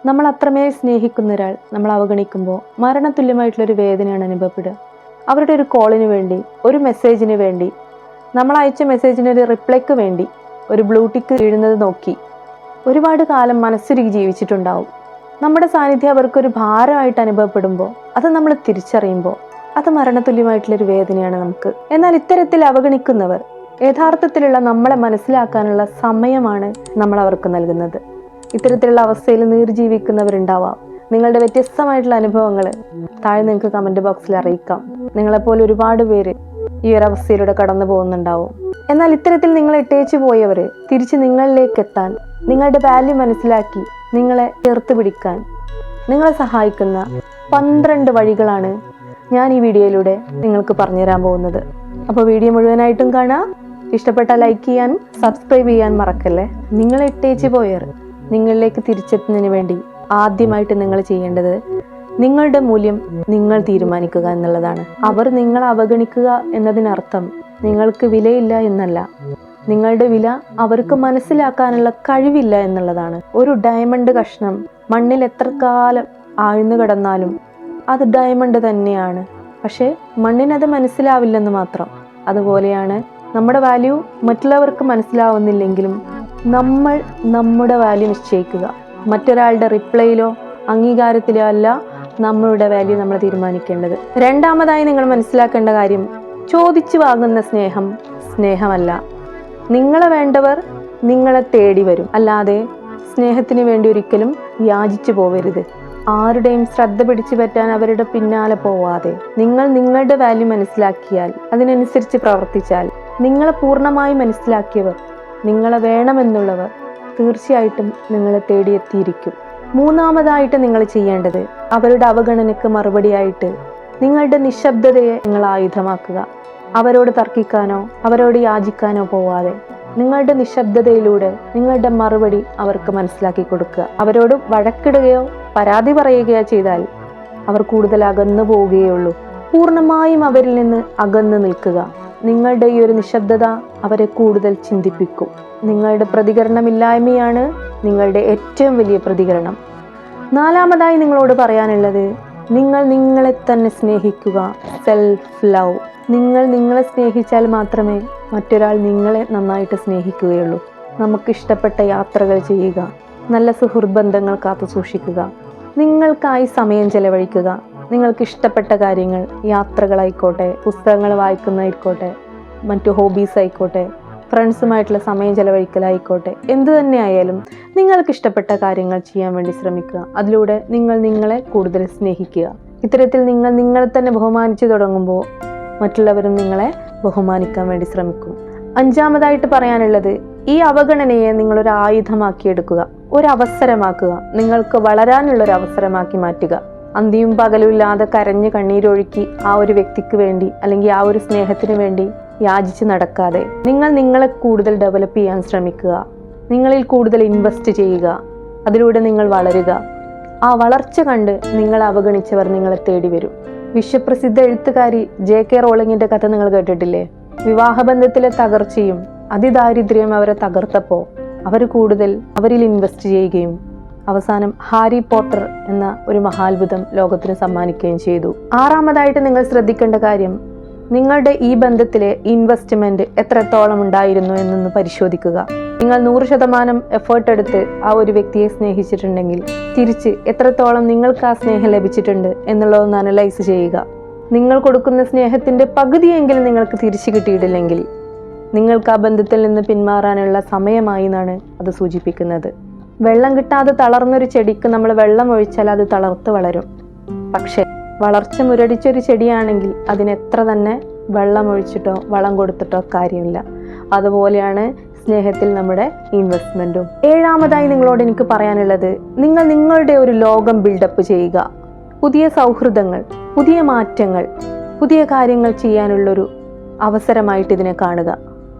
നമ്മൾ അത്രമേൽ സ്നേഹിക്കുന്ന ഒരാൾ നമ്മൾ അവഗണിക്കുമ്പോൾ മരണതുല്യമായിട്ടുള്ളൊരു വേദനയാണ് അനുഭവപ്പെടുക. അവരുടെ ഒരു കോളിന് വേണ്ടി, ഒരു മെസ്സേജിന് വേണ്ടി, നമ്മൾ അയച്ച മെസ്സേജിന് ഒരു റിപ്ലൈക്ക് വേണ്ടി ഒരു ബ്ലൂടിക്ക് വീഴുന്നത് നോക്കി ഒരുപാട് കാലം മനസ്സുരുകി ജീവിച്ചിട്ടുണ്ടാവും. നമ്മുടെ സാന്നിധ്യം അവർക്കൊരു ഭാരമായിട്ട് അനുഭവപ്പെടുമ്പോൾ, അത് നമ്മൾ തിരിച്ചറിയുമ്പോൾ അത് മരണതുല്യമായിട്ടുള്ളൊരു വേദനയാണ് നമുക്ക്. എന്നാൽ ഇത്തരത്തിൽ അവഗണിക്കുന്നവർ യഥാർത്ഥത്തിലുള്ള നമ്മളെ മനസ്സിലാക്കാനുള്ള സമയമാണ് നമ്മൾ അവർക്ക് നൽകുന്നത്. ഇത്തരത്തിലുള്ള അവസ്ഥയിൽ നീർജീവിക്കുന്നവരുണ്ടാവാം. നിങ്ങളുടെ വ്യത്യസ്തമായിട്ടുള്ള അനുഭവങ്ങൾ താഴെ നിങ്ങൾക്ക് കമന്റ് ബോക്സിൽ അറിയിക്കാം. നിങ്ങളെപ്പോലെ ഒരുപാട് പേര് ഈ ഒരു അവസ്ഥയിലൂടെ കടന്നു പോകുന്നുണ്ടാവും. എന്നാൽ ഇത്തരത്തിൽ നിങ്ങൾ ഇട്ടേച്ചു പോയവർ തിരിച്ച് നിങ്ങളിലേക്ക് എത്താൻ, നിങ്ങളുടെ വാല്യൂ മനസ്സിലാക്കി നിങ്ങളെ ചേർത്ത് പിടിക്കാൻ നിങ്ങളെ സഹായിക്കുന്ന 12 വഴികളാണ് ഞാൻ ഈ വീഡിയോയിലൂടെ നിങ്ങൾക്ക് പറഞ്ഞുതരാൻ പോകുന്നത്. അപ്പോൾ വീഡിയോ മുഴുവനായിട്ടും കാണാം. ഇഷ്ടപ്പെട്ട ലൈക്ക് ചെയ്യാൻ, സബ്സ്ക്രൈബ് ചെയ്യാൻ മറക്കല്ലേ. നിങ്ങളെ ഇട്ടേച്ചു പോയവർ നിങ്ങളിലേക്ക് തിരിച്ചെത്തുന്നതിന് വേണ്ടി ആദ്യമായിട്ട് നിങ്ങൾ ചെയ്യേണ്ടത് നിങ്ങളുടെ മൂല്യം നിങ്ങൾ തീരുമാനിക്കുക എന്നുള്ളതാണ്. അവർ നിങ്ങളെ അവഗണിക്കുക എന്നതിനർത്ഥം നിങ്ങൾക്ക് വിലയില്ല എന്നല്ല. നിങ്ങളുടെ വില അവർക്ക് മനസ്സിലാക്കാനുള്ള കഴിവില്ല എന്നുള്ളതാണ്. ഒരു ഡയമണ്ട് കഷ്ണം മണ്ണിൽ എത്ര കാലം ആഴ്ന്നു കിടന്നാലും അത് ഡയമണ്ട് തന്നെയാണ്. പക്ഷേ മണ്ണിനത് മനസ്സിലാവില്ലെന്ന് മാത്രം. അതുപോലെയാണ് നമ്മുടെ വാല്യൂ മറ്റുള്ളവർക്ക് മനസ്സിലാവുന്നില്ലെങ്കിലും നമ്മൾ നമ്മുടെ വാല്യൂ നിശ്ചയിക്കുക. മറ്റൊരാളുടെ റിപ്ലൈയിലോ അംഗീകാരത്തിലോ അല്ല നമ്മളുടെ വാല്യൂ നമ്മൾ തീരുമാനിക്കേണ്ടത്. രണ്ടാമതായി നിങ്ങൾ മനസ്സിലാക്കേണ്ട കാര്യം, ചോദിച്ചു വാങ്ങുന്ന സ്നേഹം സ്നേഹമല്ല. നിങ്ങളെ വേണ്ടവർ നിങ്ങളെ തേടി വരും, അല്ലാതെ സ്നേഹത്തിന് വേണ്ടി ഒരിക്കലും യാചിച്ചു പോവരുത്. ആരുടെയും ശ്രദ്ധ പിടിച്ചു പറ്റാൻ അവരുടെ പിന്നാലെ പോവാതെ നിങ്ങൾ നിങ്ങളുടെ വാല്യൂ മനസ്സിലാക്കിയാൽ, അതിനനുസരിച്ച് പ്രവർത്തിച്ചാൽ, നിങ്ങളെ പൂർണ്ണമായി മനസ്സിലാക്കിയവർ, നിങ്ങളെ വേണമെന്നുള്ളവർ തീർച്ചയായിട്ടും നിങ്ങളെ തേടിയെത്തിയിരിക്കും. മൂന്നാമതായിട്ട് നിങ്ങൾ ചെയ്യേണ്ടത്, അവരുടെ അവഗണനയ്ക്ക് മറുപടിയായിട്ട് നിങ്ങളുടെ നിശബ്ദതയെ നിങ്ങൾ ആയുധമാക്കുക. അവരോട് തർക്കിക്കാനോ അവരോട് യാചിക്കാനോ പോവാതെ നിങ്ങളുടെ നിശബ്ദതയിലൂടെ നിങ്ങളുടെ മറുപടി അവർക്ക് മനസ്സിലാക്കി കൊടുക്കുക. അവരോട് വഴക്കിടുകയോ പരാതി പറയുകയോ ചെയ്താൽ അവർ കൂടുതൽ അകന്നു പോവുകയുള്ളൂ. പൂർണ്ണമായും അവരിൽ നിന്ന് അകന്നു നിൽക്കുക. നിങ്ങളുടെ ഈ ഒരു നിശബ്ദത അവരെ കൂടുതൽ ചിന്തിപ്പിക്കും. നിങ്ങളുടെ പ്രതികരണമില്ലായ്മയാണ് നിങ്ങളുടെ ഏറ്റവും വലിയ പ്രതികരണം. നാലാമതായി നിങ്ങളോട് പറയാനുള്ളത്, നിങ്ങൾ നിങ്ങളെ തന്നെ സ്നേഹിക്കുക. Self love. നിങ്ങൾ നിങ്ങളെ സ്നേഹിച്ചാൽ മാത്രമേ മറ്റൊരാൾ നിങ്ങളെ നന്നായിട്ട് സ്നേഹിക്കുകയുള്ളൂ. നമുക്കിഷ്ടപ്പെട്ട യാത്രകൾ ചെയ്യുക, നല്ല സുഹൃത്ത് ബന്ധങ്ങൾ കാത്തു സൂക്ഷിക്കുക, നിങ്ങൾക്കായി സമയം ചെലവഴിക്കുക. നിങ്ങൾക്ക് ഇഷ്ടപ്പെട്ട കാര്യങ്ങൾ, യാത്രകളായിക്കോട്ടെ, പുസ്തകങ്ങൾ വായിക്കുന്നതായിക്കോട്ടെ, മറ്റു ഹോബീസ് ആയിക്കോട്ടെ, ഫ്രണ്ട്സുമായിട്ടുള്ള സമയം ചെലവഴിക്കലായിക്കോട്ടെ, എന്തു തന്നെ ആയാലും നിങ്ങൾക്ക് ഇഷ്ടപ്പെട്ട കാര്യങ്ങൾ ചെയ്യാൻ വേണ്ടി ശ്രമിക്കുക. അതിലൂടെ നിങ്ങൾ നിങ്ങളെ കൂടുതൽ സ്നേഹിക്കുക. ഇത്തരത്തിൽ നിങ്ങൾ നിങ്ങളെ തന്നെ ബഹുമാനിച്ചു തുടങ്ങുമ്പോൾ മറ്റുള്ളവരും നിങ്ങളെ ബഹുമാനിക്കാൻ വേണ്ടി ശ്രമിക്കും. അഞ്ചാമതായിട്ട് പറയാനുള്ളത്, ഈ അവഗണനയെ നിങ്ങളൊരു ആയുധമാക്കിയെടുക്കുക, ഒരു അവസരമാക്കുക. നിങ്ങൾക്ക് വളരാനുള്ളൊരു അവസരമാക്കി മാറ്റുക. അന്തിയും പകലും ഇല്ലാതെ കരഞ്ഞ് കണ്ണീരൊഴുക്കി ആ ഒരു വ്യക്തിക്ക് വേണ്ടി അല്ലെങ്കിൽ ആ ഒരു സ്നേഹത്തിന് വേണ്ടി യാചിച്ച് നടക്കാതെ നിങ്ങൾ നിങ്ങളെ കൂടുതൽ ഡെവലപ്പ് ചെയ്യാൻ ശ്രമിക്കുക. നിങ്ങളിൽ കൂടുതൽ ഇൻവെസ്റ്റ് ചെയ്യുക. അതിലൂടെ നിങ്ങൾ വളരുക. ആ വളർച്ച കണ്ട് നിങ്ങളെ അവഗണിച്ചവർ നിങ്ങളെ തേടി വരും. വിശ്വപ്രസിദ്ധ എഴുത്തുകാരി JK റോളിങ്ങിന്റെ കഥ നിങ്ങൾ കേട്ടിട്ടില്ലേ? വിവാഹബന്ധത്തിലെ തകർച്ചയും അതിദാരിദ്ര്യവും അവരെ തകർത്തപ്പോൾ അവർ കൂടുതൽ അവരിൽ ഇൻവെസ്റ്റ് ചെയ്യുകയും അവസാനം ഹാരി പോട്ടർ എന്ന ഒരു മഹാത്ഭുതം ലോകത്തിന് സമ്മാനിക്കുകയും ചെയ്തു. ആറാമതായിട്ട് നിങ്ങൾ ശ്രദ്ധിക്കേണ്ട കാര്യം, നിങ്ങളുടെ ഈ ബന്ധത്തിലെ ഇൻവെസ്റ്റ്മെന്റ് എത്രത്തോളം ഉണ്ടായിരുന്നു എന്നൊന്ന് പരിശോധിക്കുക. നിങ്ങൾ 100% എഫേർട്ട് എടുത്ത് ആ ഒരു വ്യക്തിയെ സ്നേഹിച്ചിട്ടുണ്ടെങ്കിൽ തിരിച്ച് എത്രത്തോളം നിങ്ങൾക്ക് ആ സ്നേഹം ലഭിച്ചിട്ടുണ്ട് എന്നുള്ളതൊന്ന് അനലൈസ് ചെയ്യുക. നിങ്ങൾ കൊടുക്കുന്ന സ്നേഹത്തിന്റെ പകുതിയെങ്കിലും നിങ്ങൾക്ക് തിരിച്ചു കിട്ടിയിട്ടില്ലെങ്കിൽ നിങ്ങൾക്ക് ആ ബന്ധത്തിൽ നിന്ന് പിന്മാറാനുള്ള സമയമായി എന്നാണ് അത് സൂചിപ്പിക്കുന്നത്. വെള്ളം കിട്ടാതെ തളർന്നൊരു ചെടിക്ക് നമ്മൾ വെള്ളം ഒഴിച്ചാൽ അത് തളർത്ത് വളരും. പക്ഷേ വളർച്ച മുരടിച്ചൊരു ചെടിയാണെങ്കിൽ അതിനെത്ര തന്നെ വെള്ളം ഒഴിച്ചിട്ടോ വളം കൊടുത്തിട്ടോ കാര്യമില്ല. അതുപോലെയാണ് സ്നേഹത്തിൽ നമ്മുടെ ഇൻവെസ്റ്റ്മെന്റും. ഏഴാമതായി നിങ്ങളോട് എനിക്ക് പറയാനുള്ളത്, നിങ്ങൾ നിങ്ങളുടെ ഒരു ലോകം ബിൽഡപ്പ് ചെയ്യുക. പുതിയ സൗഹൃദങ്ങൾ, പുതിയ മാറ്റങ്ങൾ, പുതിയ കാര്യങ്ങൾ ചെയ്യാനുള്ളൊരു അവസരമായിട്ട് ഇതിനെ കാണുക.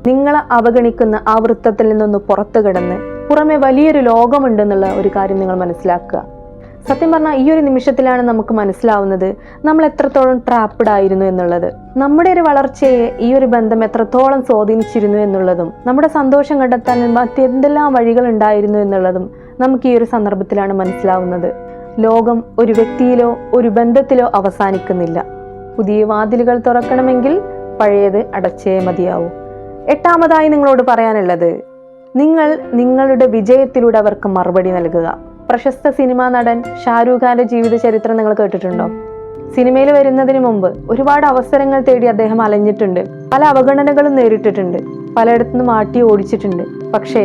നിങ്ങളെ അവഗണിക്കുന്ന ആ വൃത്തത്തിൽ നിന്നൊന്ന് പുറത്തു കിടന്ന് പുറമെ വലിയൊരു ലോകമുണ്ടെന്നുള്ള ഒരു കാര്യം നിങ്ങൾ മനസ്സിലാക്കുക. സത്യം പറഞ്ഞാൽ ഈ ഒരു നിമിഷത്തിലാണ് നമുക്ക് മനസ്സിലാവുന്നത് നമ്മൾ എത്രത്തോളം ട്രാപ്ഡ് ആയിരുന്നു എന്നുള്ളത്. നമ്മുടെ ഒരു വളർച്ചയെ ഈ ഒരു ബന്ധം എത്രത്തോളം സ്വാധീനിച്ചിരുന്നു എന്നുള്ളതും നമ്മുടെ സന്തോഷം കണ്ടെത്താൻ മറ്റെന്തെല്ലാം വഴികൾ ഉണ്ടായിരുന്നു എന്നുള്ളതും നമുക്ക് ഈ ഒരു സന്ദർഭത്തിലാണ് മനസ്സിലാവുന്നത്. ലോകം ഒരു വ്യക്തിയിലോ ഒരു ബന്ധത്തിലോ അവസാനിക്കുന്നില്ല. പുതിയ വാതിലുകൾ തുറക്കണമെങ്കിൽ പഴയത് അടച്ചേ മതിയാവൂ. 8ാമതായി നിങ്ങളോട് പറയാനുള്ളത്, നിങ്ങൾ നിങ്ങളുടെ വിജയത്തിലൂടെ അവർക്ക് മറുപടി നൽകുക. പ്രശസ്ത സിനിമാ നടൻ ഷാരൂഖ് ഖാന്റെ ജീവിത ചരിത്രം നിങ്ങൾ കേട്ടിട്ടുണ്ടോ? സിനിമയിൽ വരുന്നതിന് മുമ്പ് ഒരുപാട് അവസരങ്ങൾ തേടി അദ്ദേഹം അലഞ്ഞിട്ടുണ്ട്. പല അവഗണനകളും നേരിട്ടിട്ടുണ്ട്. പലയിടത്തുനിന്നും മാറ്റി ഓടിച്ചിട്ടുണ്ട്. പക്ഷേ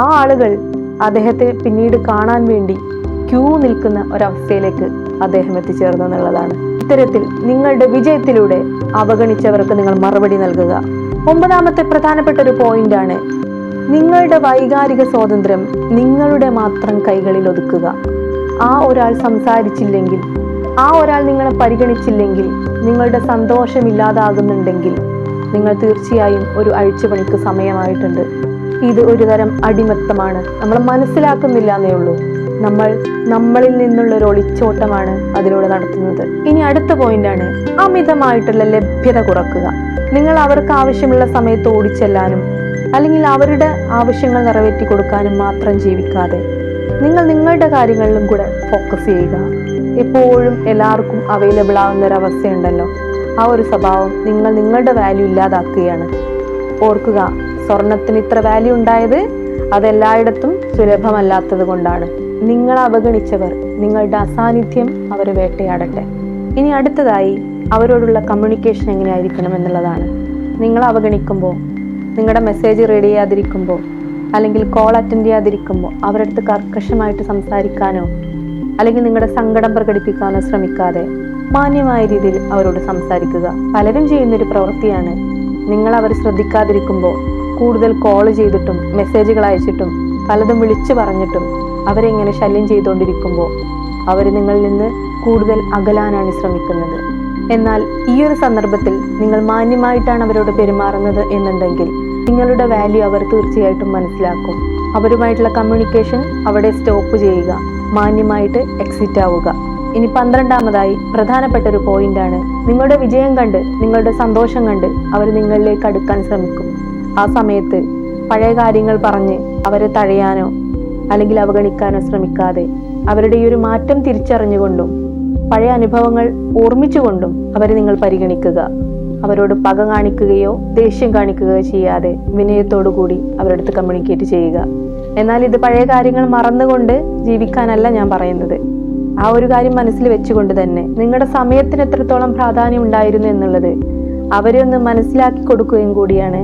ആ ആളുകൾ അദ്ദേഹത്തെ പിന്നീട് കാണാൻ വേണ്ടി ക്യൂ നിൽക്കുന്ന ഒരവസ്ഥയിലേക്ക് അദ്ദേഹം എത്തിച്ചേർന്നു എന്നുള്ളതാണ്. ഇത്തരത്തിൽ നിങ്ങളുടെ വിജയത്തിലൂടെ അവഗണിച്ചവർക്ക് നിങ്ങൾ മറുപടി നൽകുക. 9ാമത്തെ പ്രധാനപ്പെട്ട ഒരു പോയിന്റാണ്, നിങ്ങളുടെ വൈകാരിക സ്വാതന്ത്ര്യം നിങ്ങളുടെ മാത്രം കൈകളിൽ ഒതുക്കുക. ആ ഒരാൾ സംസാരിച്ചില്ലെങ്കിൽ, ആ ഒരാൾ നിങ്ങളെ പരിഗണിച്ചില്ലെങ്കിൽ, നിങ്ങളുടെ സന്തോഷമില്ലാതാകുന്നുണ്ടെങ്കിൽ നിങ്ങൾ തീർച്ചയായും ഒരു അഴിച്ചുപണിക്ക് സമയമായിട്ടുണ്ട്. ഇത് ഒരു തരം അടിമത്തമാണ്. നമ്മൾ മനസ്സിലാക്കുന്നില്ല എന്നേ ഉള്ളൂ. നമ്മൾ നമ്മളിൽ നിന്നുള്ള ഒരു ഒളിച്ചോട്ടമാണ് അതിലൂടെ നടത്തുന്നത്. ഇനി അടുത്ത പോയിന്റാണ്, അമിതമായിട്ടുള്ള ലഭ്യത കുറക്കുക. നിങ്ങൾ അവർക്ക് ആവശ്യമുള്ള സമയത്ത് ഓടിച്ചെല്ലാനും അല്ലെങ്കിൽ അവരുടെ ആവശ്യങ്ങൾ നിറവേറ്റി കൊടുക്കാനും മാത്രം ജീവിക്കാതെ നിങ്ങൾ നിങ്ങളുടെ കാര്യങ്ങളിലും കൂടെ ഫോക്കസ് ചെയ്യുക. എപ്പോഴും എല്ലാവർക്കും അവൈലബിൾ ആവുന്ന ഒരു അവസ്ഥയുണ്ടല്ലോ, ആ ഒരു സ്വഭാവം നിങ്ങൾ നിങ്ങളുടെ വാല്യൂ ഇല്ലാതാക്കുകയാണ്. ഓർക്കുക, സ്വർണത്തിന് ഇത്ര വാല്യൂ ഉണ്ടായത് അതെല്ലായിടത്തും സുലഭമല്ലാത്തത് കൊണ്ടാണ്. നിങ്ങൾ അവഗണിച്ചവർ നിങ്ങളുടെ അസാന്നിധ്യം അവർ വേട്ടയാടട്ടെ. ഇനി അടുത്തതായി അവരോടുള്ള കമ്മ്യൂണിക്കേഷൻ എങ്ങനെയായിരിക്കണം എന്നുള്ളതാണ്. നിങ്ങൾ അവഗണിക്കുമ്പോൾ, നിങ്ങളുടെ മെസ്സേജ് റീഡ് ചെയ്യാതിരിക്കുമ്പോൾ അല്ലെങ്കിൽ കോൾ അറ്റൻഡ് ചെയ്യാതിരിക്കുമ്പോൾ അവരുടെ അടുത്ത് കർക്കശമായിട്ട് സംസാരിക്കാനോ അല്ലെങ്കിൽ നിങ്ങളുടെ സങ്കടം പ്രകടിപ്പിക്കാനോ ശ്രമിക്കാതെ മാന്യമായ രീതിയിൽ അവരോട് സംസാരിക്കുക. പലരും ചെയ്യുന്നൊരു പ്രവൃത്തിയാണ്, നിങ്ങൾ അവർ ശ്രദ്ധിക്കാതിരിക്കുമ്പോൾ കൂടുതൽ കോൾ ചെയ്തിട്ടും മെസ്സേജുകൾ അയച്ചിട്ടും പലതും വിളിച്ചു പറഞ്ഞിട്ടും അവരെ ഇങ്ങനെ ശല്യം ചെയ്തുകൊണ്ടിരിക്കുമ്പോൾ അവർ നിങ്ങളിൽ നിന്ന് കൂടുതൽ അകലാനാണ് ശ്രമിക്കുന്നത്. എന്നാൽ ഈ ഒരു സന്ദർഭത്തിൽ നിങ്ങൾ മാന്യമായിട്ടാണ് അവരോട് പെരുമാറുന്നത് എന്നുണ്ടെങ്കിൽ നിങ്ങളുടെ വാല്യൂ അവർ തീർച്ചയായിട്ടും മനസ്സിലാക്കും. അവരുമായിട്ടുള്ള കമ്മ്യൂണിക്കേഷൻ അവിടെ സ്റ്റോപ്പ് ചെയ്യുക, മാന്യമായിട്ട് എക്സിറ്റ് ആവുക. ഇനി 12ാമതായി പ്രധാനപ്പെട്ട ഒരു പോയിന്റാണ്, നിങ്ങളുടെ വിജയം കണ്ട്, നിങ്ങളുടെ സന്തോഷം കണ്ട് അവർ നിങ്ങളിലേക്ക് അടുക്കാൻ ശ്രമിക്കും. ആ സമയത്ത് പഴയ കാര്യങ്ങൾ പറഞ്ഞ് അവരെ തഴയാനോ അല്ലെങ്കിൽ അവഗണിക്കാനോ ശ്രമിക്കാതെ അവരുടെ ഈ ഒരു മാറ്റം തിരിച്ചറിഞ്ഞുകൊണ്ടും പഴയ അനുഭവങ്ങൾ ഓർമ്മിച്ചുകൊണ്ടും അവരെ നിങ്ങൾ പരിഗണിക്കുക. അവരോട് പക കാണിക്കുകയോ ദേഷ്യം കാണിക്കുകയോ ചെയ്യാതെ വിനയത്തോടു കൂടി അവരുടെ അടുത്ത് കമ്മ്യൂണിക്കേറ്റ് ചെയ്യുക. എന്നാൽ ഇത് പഴയ കാര്യങ്ങൾ മറന്നുകൊണ്ട് ജീവിക്കാനല്ല ഞാൻ പറയുന്നത്. ആ ഒരു കാര്യം മനസ്സിൽ വെച്ചുകൊണ്ട് തന്നെ നിങ്ങളുടെ സമയത്തിന് എത്രത്തോളം പ്രാധാന്യം ഉണ്ടായിരുന്നു എന്നുള്ളത് അവരെ ഒന്ന് മനസ്സിലാക്കി കൊടുക്കുകയും കൂടിയാണ്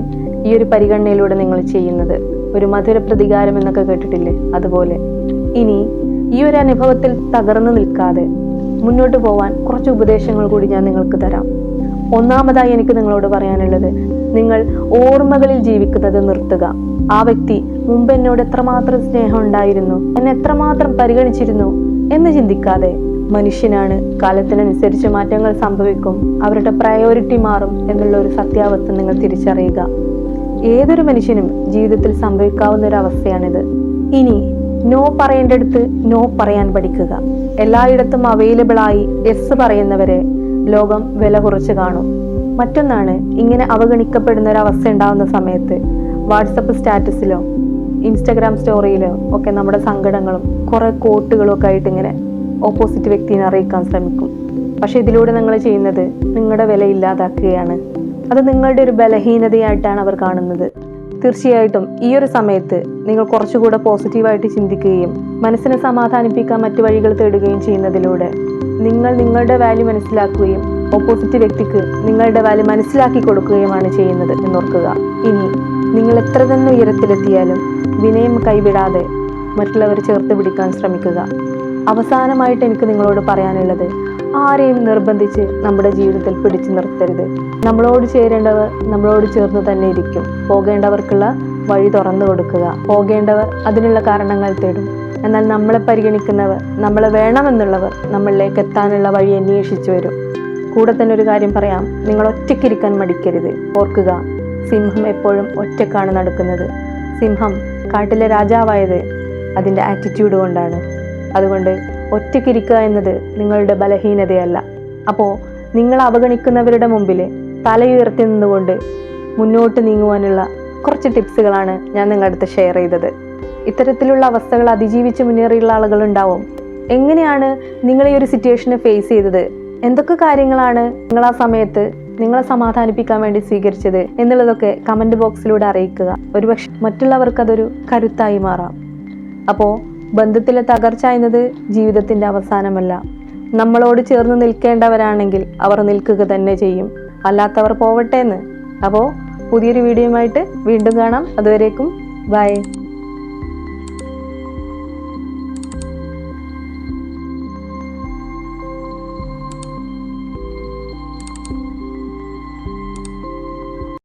ഈ ഒരു പരിഗണനയിലൂടെ നിങ്ങൾ ചെയ്യുന്നത്. ഒരു മധുര പ്രതികാരം എന്നൊക്കെ കേട്ടിട്ടില്ലേ, അതുപോലെ. ഇനി ഈ ഒരു അനുഭവത്തിൽ തകർന്നു നിൽക്കാതെ മുന്നോട്ട് പോവാൻ കുറച്ച് ഉപദേശങ്ങൾ കൂടി ഞാൻ നിങ്ങൾക്ക് തരാം. 1ാമതായി എനിക്ക് നിങ്ങളോട് പറയാനുള്ളത്, നിങ്ങൾ ഓർമ്മകളിൽ ജീവിക്കുന്നത് നിർത്തുക. ആ വ്യക്തി മുമ്പ് എന്നോട് എത്രമാത്രം സ്നേഹം ഉണ്ടായിരുന്നു, എന്നെ എത്രമാത്രം പരിഗണിച്ചിരുന്നു എന്ന് ചിന്തിക്കാതെ, മനുഷ്യനാണ്, കാലത്തിനനുസരിച്ച് മാറ്റങ്ങൾ സംഭവിക്കും, അവരുടെ പ്രയോറിറ്റി മാറും എന്നുള്ള ഒരു സത്യാവസ്ഥ നിങ്ങൾ തിരിച്ചറിയുക. ഏതൊരു മനുഷ്യനും ജീവിതത്തിൽ സംഭവിക്കാവുന്ന ഒരു അവസ്ഥയാണിത്. ഇനി നോ പറയേണ്ടടുത്ത് നോ പറയാൻ പഠിക്കുക. എല്ലായിടത്തും അവൈലബിൾ ആയി യെസ് പറയുന്നവരെ ലോകം വില കുറച്ച് കാണും. മറ്റൊന്നാണ്, ഇങ്ങനെ അവഗണിക്കപ്പെടുന്ന ഒരു അവസ്ഥ ഉണ്ടാവുന്ന സമയത്ത് വാട്സപ്പ് സ്റ്റാറ്റസിലോ ഇൻസ്റ്റഗ്രാം സ്റ്റോറിയിലോ ഒക്കെ നമ്മുടെ സങ്കടങ്ങളും കുറെ കോട്ടുകളും ഒക്കെ ആയിട്ട് ഇങ്ങനെ ഓപ്പോസിറ്റ് വ്യക്തിനെ അറിയിക്കാൻ ശ്രമിക്കും. പക്ഷെ ഇതിലൂടെ നിങ്ങൾ ചെയ്യുന്നത് നിങ്ങളുടെ വില ഇല്ലാതാക്കുകയാണ്. അത് നിങ്ങളുടെ ഒരു ബലഹീനതയായിട്ടാണ് അവർ കാണുന്നത്. തീർച്ചയായിട്ടും ഈ ഒരു സമയത്ത് നിങ്ങൾ കുറച്ചുകൂടെ പോസിറ്റീവായിട്ട് ചിന്തിക്കുകയും മനസ്സിനെ സമാധാനിപ്പിക്കാൻ മറ്റു വഴികൾ തേടുകയും ചെയ്യുന്നതിലൂടെ നിങ്ങൾ നിങ്ങളുടെ വാല്യൂ മനസ്സിലാക്കുകയും ഓപ്പോസിറ്റ് വ്യക്തിക്ക് നിങ്ങളുടെ വാല്യൂ മനസ്സിലാക്കി കൊടുക്കുകയുമാണ് ചെയ്യുന്നത് എന്നോർക്കുക. ഇനി നിങ്ങൾ എത്ര തന്നെ ഉയരത്തിലെത്തിയാലും വിനയം കൈവിടാതെ മറ്റുള്ളവർ ചേർത്ത് പിടിക്കാൻ ശ്രമിക്കുക. അവസാനമായിട്ട് എനിക്ക് നിങ്ങളോട് പറയാനുള്ളത്, ആരെയും നിർബന്ധിച്ച് നമ്മുടെ ജീവിതത്തിൽ പിടിച്ചു നിർത്തരുത്. നമ്മളോട് ചേരേണ്ടവർ നമ്മളോട് ചേർന്ന് തന്നെ ഇരിക്കും. പോകേണ്ടവർക്കുള്ള വഴി തുറന്നു കൊടുക്കുക. പോകേണ്ടവർ അതിനുള്ള കാരണങ്ങൾ തേടും. എന്നാൽ നമ്മളെ പരിഗണിക്കുന്നവർ, നമ്മളെ വേണമെന്നുള്ളവർ നമ്മളിലേക്ക് എത്താനുള്ള വഴി അന്വേഷിച്ചു വരും. കൂടെ തന്നെ ഒരു കാര്യം പറയാം, നിങ്ങൾ ഒറ്റയ്ക്കിരിക്കാൻ മടിക്കരുത്. ഓർക്കുക, സിംഹം എപ്പോഴും ഒറ്റക്കാണ് നടക്കുന്നത്. സിംഹം കാട്ടിലെ രാജാവായത് അതിൻ്റെ ആറ്റിറ്റ്യൂഡ് കൊണ്ടാണ്. അതുകൊണ്ട് ഒറ്റയ്ക്കിരിക്കുക എന്നത് നിങ്ങളുടെ ബലഹീനതയല്ല. അപ്പോൾ നിങ്ങൾ അവഗണിക്കുന്നവരുടെ മുമ്പിൽ തലയുയർത്തി നിന്നുകൊണ്ട് മുന്നോട്ട് നീങ്ങുവാനുള്ള കുറച്ച് ടിപ്സുകളാണ് ഞാൻ നിങ്ങളുടെ അടുത്ത് ഷെയർ ചെയ്തത്. ഇത്തരത്തിലുള്ള അവസ്ഥകൾ അതിജീവിച്ച് മുന്നേറിയുള്ള ആളുകളുണ്ടാവും. എങ്ങനെയാണ് നിങ്ങൾ ഈ ഒരു സിറ്റുവേഷനെ ഫേസ് ചെയ്തത്? എന്തൊക്കെ കാര്യങ്ങളാണ് നിങ്ങൾ ആ സമയത്ത് നിങ്ങളെ സമാധാനിപ്പിക്കാൻ വേണ്ടി സ്വീകരിച്ചത് എന്നുള്ളതൊക്കെ കമന്റ് ബോക്സിലൂടെ അറിയിക്കുക. ഒരുപക്ഷെ മറ്റുള്ളവർക്ക് അതൊരു കരുത്തായി മാറാം. അപ്പോൾ ബന്ധത്തിലെ തകർച്ച എന്നത് ജീവിതത്തിന്റെ അവസാനമല്ല. നമ്മളോട് ചേർന്ന് നിൽക്കേണ്ടവരാണെങ്കിൽ അവർ നിൽക്കുക തന്നെ ചെയ്യും, അല്ലാത്തവർ പോവട്ടെ എന്ന്. അപ്പോൾ പുതിയൊരു വീഡിയോയുമായിട്ട് വീണ്ടും കാണാം. അതുവരേക്കും ബൈ.